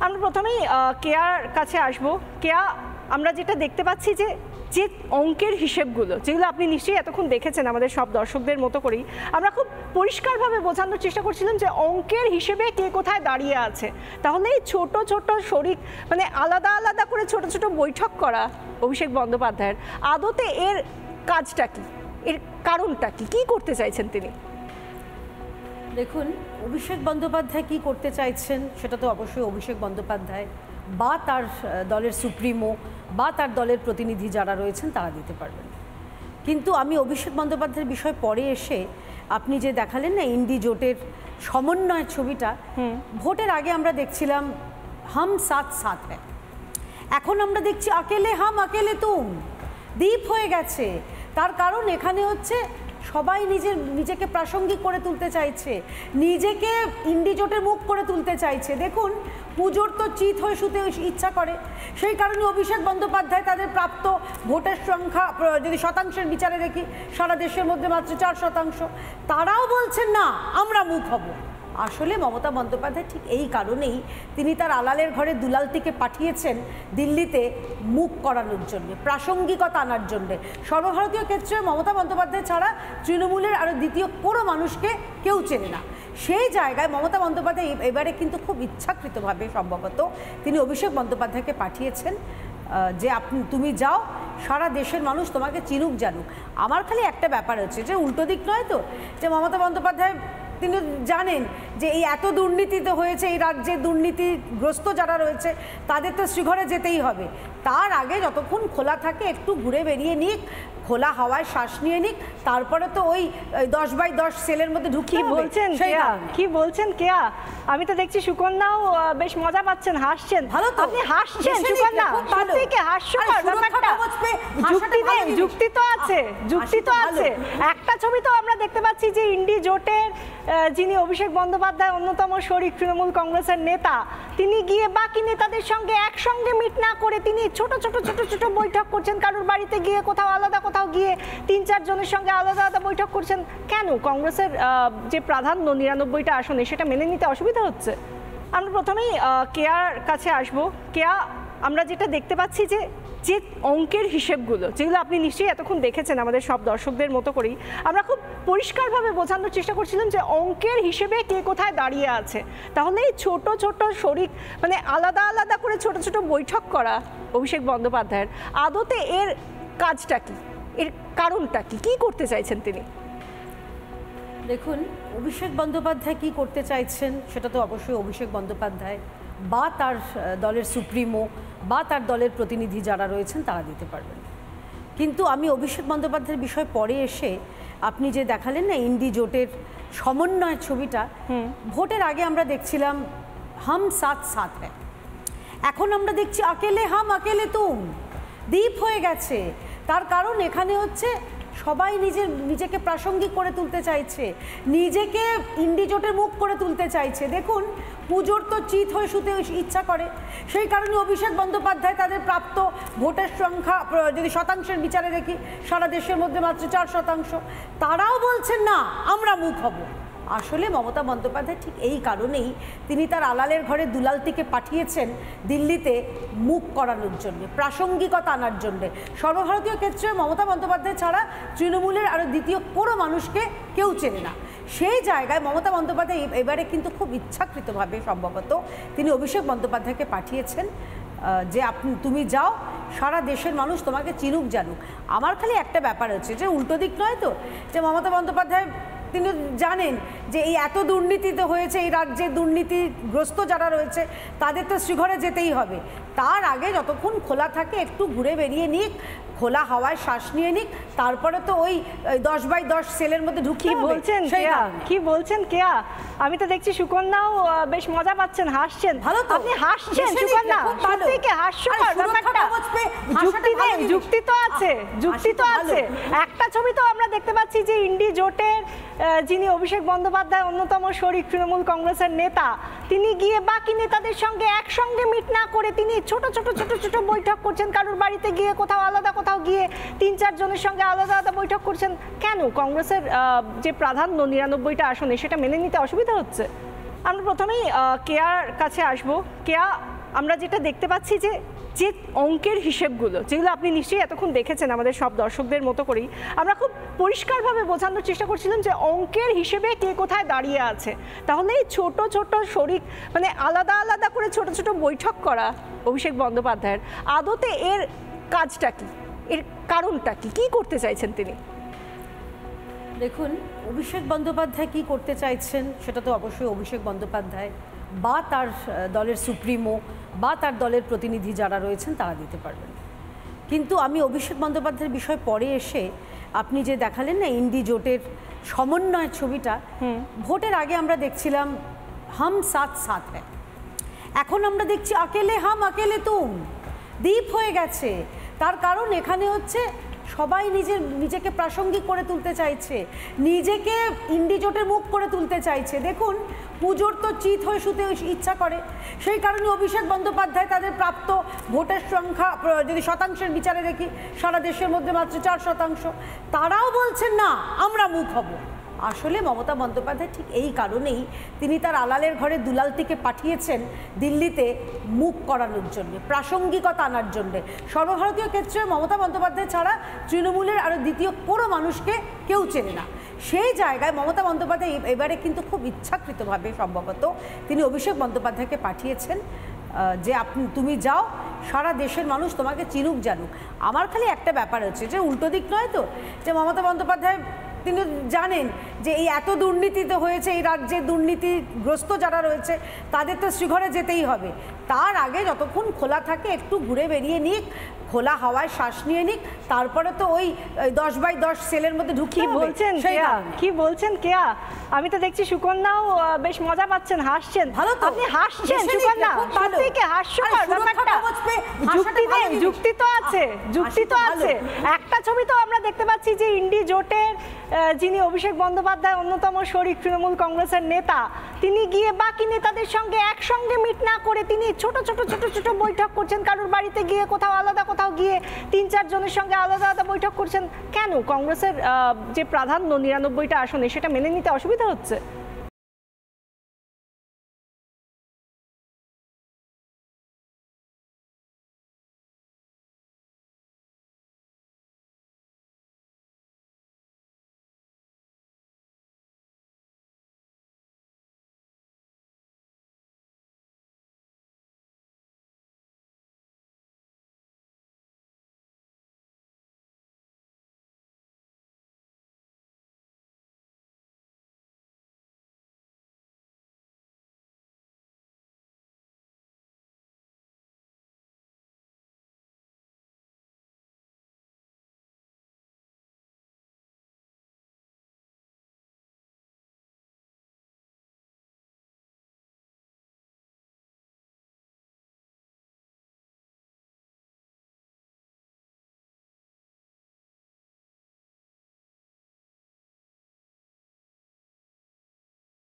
আমরা প্রথমেই কেয়ার কাছে আসব। কেয়া, আমরা যেটা দেখতে পাচ্ছি যে যে অঙ্কের হিসেবগুলো যেগুলো আপনি নিশ্চয়ই এতক্ষণ দেখেছেন আমাদের সব দর্শকদের মতো করেই, আমরা খুব পরিষ্কারভাবে বোঝানোর চেষ্টা করছিলাম যে অঙ্কের হিসেবে কে কোথায় দাঁড়িয়ে আছে। তাহলে এই ছোট ছোট শরিক মানে আলাদা আলাদা করে ছোট ছোট বৈঠক করা অভিষেক বন্দ্যোপাধ্যায়ের আদতে এর কাজটা কি, এর কারণটা কি, কি করতে চাইছেন তিনি? দেখুন, অভিষেক বন্দ্যোপাধ্যায় কি করতে চাইছেন সেটা তো অবশ্যই অভিষেক বন্দ্যোপাধ্যায় বা তার দলের সুপ্রিমো বা তার দলের প্রতিনিধি যারা রয়েছেন তারা দিতে পারবেন। কিন্তু আমি অভিষেক বন্দ্যোপাধ্যায়ের বিষয় পরে এসে আপনি যে দেখালেন না ইন্ডি জোটের সমন্বয়ের ছবিটা, ভোটের আগে আমরা দেখছিলাম হাম সাথ সাথ হ্যায়, এখন আমরা দেখছি আকেলে হাম আকেলে তুম, দ্বীপ হয়ে গেছে। তার কারণ এখানে হচ্ছে সবাই নিজেকে প্রাসঙ্গিক করে তুলতে চাইছে, নিজেকে ইন্ডি জোটের মুখ করে তুলতে চাইছে। দেখুন, পুজোর তো চিত হয়ে শুতে ইচ্ছা করে, সেই কারণে অভিষেক বন্দ্যোপাধ্যায় তাদের প্রাপ্ত ভোটের সংখ্যা যদি শতাংশের বিচারে দেখি সারা দেশের মধ্যে মাত্র 4%, তারাও বলছেন না আমরা মুখ হব। আসলে মমতা বন্দ্যোপাধ্যায় ঠিক এই কারণেই তিনি তার আলালের ঘরে দুলালটিকে পাঠিয়েছেন দিল্লিতে মুখ করানোর জন্যে, প্রাসঙ্গিকতা আনার জন্যে। সর্বভারতীয় ক্ষেত্রে মমতা বন্দ্যোপাধ্যায় ছাড়া তৃণমূলের আরও দ্বিতীয় কোনো মানুষকে কেউ চেনে না। সেই জায়গায় মমতা বন্দ্যোপাধ্যায় এবারে কিন্তু খুব ইচ্ছাকৃতভাবে সম্ভবত তিনি অভিষেক বন্দ্যোপাধ্যায়কে পাঠিয়েছেন যে তুমি যাও, সারা দেশের মানুষ তোমাকে চিনুক জানুক। আমার খালি একটা ব্যাপার হচ্ছে যে উল্টো দিক নয় তো, যে মমতা বন্দ্যোপাধ্যায় তিনি জানেন যে এই এত দুর্নীতি তো হয়েছে, এই রাজ্যে দুর্নীতিগ্রস্ত যারা রয়েছে তাদের তো শ্রীঘরে যেতেই হবে। তার আগে যতক্ষণ খোলা থাকে একটু ঘুরে বেরিয়ে নিক, খোলা হাওয়ায় শ্বাস নিয়ে নিক, তারপরে তো ওই 10/10 সেলের মধ্যে ঢুকিয়ে বলছেন। কি বলছেন কেয়া? আমি তো দেখছি সুকন্যাও বেশ মজা পাচ্ছেন, হাসছেন। আপনি হাসছেন সুকন্যা, সত্যি হাস্যকর ব্যাপারটা। যুক্তি তো আছে, যুক্তি তো আছে। একটা ছবি তো আমরা দেখতে পাচ্ছি যে ইন্ডি জোটের যিনি অভিষেক বন্দ্যোপাধ্যায় অন্যতম শরিক তৃণমূল কংগ্রেসের নেতা, তিনি গিয়ে বাকি নেতাদের সঙ্গে একসঙ্গে মিট না করে তিনি ছোট ছোট ছোট ছোট বৈঠক করছেন, কারোর বাড়িতে গিয়ে কোথাও আলাদা, কোথাও গিয়ে 3-4 জনের সঙ্গে আলাদা আলাদা বৈঠক করছেন। কেন কংগ্রেসের যে প্রাধান্য 99টা আসনে সেটা মেনে নিতে অসুবিধা হচ্ছে? আমরা প্রথমেই কেয়ার কাছে আসব। কেয়া, আমরা যেটা দেখতে পাচ্ছি যে যে অঙ্কের হিসেবগুলো যেগুলো আপনি নিশ্চয়ই এতক্ষণ দেখেছেন আমাদের সব দর্শকদের মতো করেই, আমরা খুব পরিষ্কারভাবে বোঝানোর চেষ্টা করছিলাম যে অঙ্কের হিসেবে কে কোথায় দাঁড়িয়ে আছে। তাহলে এই ছোট ছোট শরিক মানে আলাদা আলাদা করে ছোট ছোট বৈঠক করা অভিষেক বন্দ্যোপাধ্যায়ের আদতে এর কাজটা কি, এর কারণটা কি, কি করতে চাইছেন তিনি? দেখুন, অভিষেক বন্দ্যোপাধ্যায় কি করতে চাইছেন সেটা তো অবশ্যই অভিষেক বন্দ্যোপাধ্যায় বা তার দলের সুপ্রিমো বা তার দলের প্রতিনিধি যারা রয়েছেন তারা দিতে পারবেন। কিন্তু আমি অভিষেক বন্দ্যোপাধ্যায়ের বিষয় পরে এসে আপনি যে দেখালেন না ইন্ডি জোটের সমন্বয়ের ছবিটা, ভোটের আগে আমরা দেখছিলাম হাম সাথ সাথ হ্যায়, এখন আমরা দেখছি আকেলে হাম আকেলে তুম, দ্বীপ হয়ে গেছে। তার কারণ এখানে হচ্ছে সবাই নিজেকে প্রাসঙ্গিক করে তুলতে চাইছে, নিজেকে ইন্ডি জোটের মুখ করে তুলতে চাইছে। দেখুন, পুজোর তো চিত হয়ে শুতে ইচ্ছা করে, সেই কারণে অভিষেক বন্দ্যোপাধ্যায় তাদের প্রাপ্ত ভোটের সংখ্যা যদি শতাংশের বিচারে দেখি সারা দেশের মধ্যে মাত্র 4%, তারাও বলছেন না আমরা মুখ হব। আসলে মমতা বন্দ্যোপাধ্যায় ঠিক এই কারণেই তিনি তার আলালের ঘরে দুলালটিকে পাঠিয়েছেন দিল্লিতে মুখ করানোর জন্যে, প্রাসঙ্গিকতা আনার জন্যে। সর্বভারতীয় ক্ষেত্রে মমতা বন্দ্যোপাধ্যায় ছাড়া তৃণমূলের আরও দ্বিতীয় কোনো মানুষকে কেউ চেনে না। সেই জায়গায় মমতা বন্দ্যোপাধ্যায় এবারে কিন্তু খুব ইচ্ছাকৃতভাবে সম্ভবত তিনি অভিষেক বন্দ্যোপাধ্যায়কে পাঠিয়েছেন যে তুমি যাও, সারা দেশের মানুষ তোমাকে চিনুক জানুক। আমার খালি একটা ব্যাপার হচ্ছে যে উল্টো দিক নয় তো, যে মমতা বন্দ্যোপাধ্যায় তিনি জানেন যে এই এত দুর্নীতি তো হয়েছে, এই রাজ্যে দুর্নীতিগ্রস্ত যারা রয়েছে তাদের তো শ্রীঘরে যেতেই হবে। তার আগে যতক্ষণ খোলা থাকে একটু ঘুরে বেরিয়ে নিক, খোলা হাওয়ায় শ্বাস নিয়ে নিক, তারপরে তো ওই 10/10 সেলের মধ্যে ঢুকিয়ে বলছেন। কি বলছেন কেয়া? আমি তো দেখছি সুকন্যাও বেশ মজা পাচ্ছেন, হাসছেন। আপনি হাসছেন সুকন্যা, সত্যি হাস্যকর ব্যাপারটা। যুক্তি তো আছে, যুক্তি তো আছে। একটা ছবি তো আমরা দেখতে পাচ্ছি যে ইন্ডি জোটের যিনি অভিষেক বন্দ্যোপাধ্যায় অন্যতম শরিক তৃণমূল কংগ্রেসের নেতা, তিনি গিয়ে বাকি নেতাদের সঙ্গে একসঙ্গে মিট না করে তিনি ছোট ছোট ছোট ছোট বৈঠক করছেন, কারোর বাড়িতে গিয়ে কোথাও আলাদা, কোথাও গিয়ে 3-4 জনের সঙ্গে আলাদা আলাদা বৈঠক করছেন। কেন কংগ্রেসের যে প্রাধান্য 99টা আসনে সেটা মেনে নিতে অসুবিধা হচ্ছে? আমরা প্রথমেই কেয়ার কাছে আসবো। কেয়া, আমরা যেটা দেখতে পাচ্ছি যে যে অঙ্কের হিসেবগুলো যেগুলো আপনি নিশ্চয়ই এতক্ষণ দেখেছেন আমাদের সব দর্শকদের মতো করেই, আমরা খুব পরিষ্কারভাবে বোঝানোর চেষ্টা করছিলাম যে অঙ্কের হিসেবে কে কোথায় দাঁড়িয়ে আছে। তাহলে এই ছোট ছোট শরিক মানে আলাদা আলাদা করে ছোট ছোট বৈঠক করা অভিষেক বন্দ্যোপাধ্যায়ের, আদতে এর কাজটা কি, এর কারণটা কি, কি করতে চাইছেন তিনি? দেখুন, অভিষেক বন্দ্যোপাধ্যায় কি করতে চাইছেন সেটা তো অবশ্যই অভিষেক বন্দ্যোপাধ্যায় বা তার দলের সুপ্রিমো বা তার দলের প্রতিনিধি যারা রয়েছেন তারা দিতে পারবেন। কিন্তু আমি অভিষেক বন্দ্যোপাধ্যায়ের বিষয় পরে এসে আপনি যে দেখালেন না ইন্ডি জোটের সমন্বয়ের ছবিটা, ভোটের আগে আমরা দেখছিলাম হাম সাথ সাথ হ্যায়, এখন আমরা দেখছি আকেলে হাম আকেলে তুম, দ্বীপ হয়ে গেছে। তার কারণ এখানে হচ্ছে সবাই নিজেকে প্রাসঙ্গিক করে তুলতে চাইছে, নিজেকে ইন্ডি জোটের মুখ করে তুলতে চাইছে। দেখুন, পুজোর তো চিত হয়ে শুতে ইচ্ছা করে, সেই কারণে অভিষেক বন্দ্যোপাধ্যায় তাদের প্রাপ্ত ভোটের সংখ্যা যদি শতাংশের বিচারে দেখি সারা দেশের মধ্যে মাত্র 4%, তারাও বলছেন না আমরা মুখ হব। আসলে মমতা বন্দ্যোপাধ্যায় ঠিক এই কারণেই তিনি তার আলালের ঘরে দুলালতিকে পাঠিয়েছেন দিল্লিতে মুখ করানোর জন্য, প্রাসঙ্গিকতা আনার জন্য। সর্বভারতীয় ক্ষেত্রে মমতা বন্দ্যোপাধ্যায় ছাড়া তৃণমূলের আরও দ্বিতীয় কোনো মানুষকে কেউ চেনে না। সেই জায়গায় মমতা বন্দ্যোপাধ্যায় এবারে কিন্তু খুব ইচ্ছাকৃতভাবে সম্ভবত তিনি অভিষেক বন্দ্যোপাধ্যায়কে পাঠিয়েছেন যে তুমি যাও, সারা দেশের মানুষ তোমাকে চিনুক জানুক। আমার খালি একটা ব্যাপার হচ্ছে যে উল্টো দিক নয় তো, যে মমতা বন্দ্যোপাধ্যায় তিনি জানেন যে এই এত দুর্নীতিতে হয়েছে, এই রাজ্যে দুর্নীতিগ্রস্ত যারা রয়েছে তাদের তো শ্রীঘরে যেতেই হবে। তার আগে যতক্ষণ খোলা থাকে একটু ঘুরে বেরিয়ে নিক, খোলা হাওয়ায় শ্বাস নিয়ে নিক, তারপরে তো ওই 10/10 সেলের মধ্যে ঢুকিয়ে বলছেন। কি বলছেন কেয়া? আমি তো দেখছি সুকন্যাও বেশ মজা পাচ্ছেন, হাসছেন। ভালো তো, আপনি হাসছেন সুকন্যা, সত্যি কি হাস্যকর ব্যাপারটা? যুক্তি তো আছে, যুক্তি তো আছে। একটা ছবি তো আমরা দেখতে পাচ্ছি যে ইন্ডি জোটের যিনি অভিষেক বন্দ্যোপাধ্যায় অন্যতম শরিক তৃণমূল কংগ্রেসের নেতা, তিনি গিয়ে বাকি নেতাদের সঙ্গে একসঙ্গে মিট না করে তিনি ছোট ছোট ছোট ছোট বৈঠক করছেন, কারোর বাড়িতে গিয়ে কোথাও আলাদা, কোথাও গিয়ে 3-4 জনের সঙ্গে আলাদা আলাদা বৈঠক করছেন। কেন কংগ্রেসের যে প্রাধান্য 99টা আসনে সেটা মেনে নিতে অসুবিধা হচ্ছে?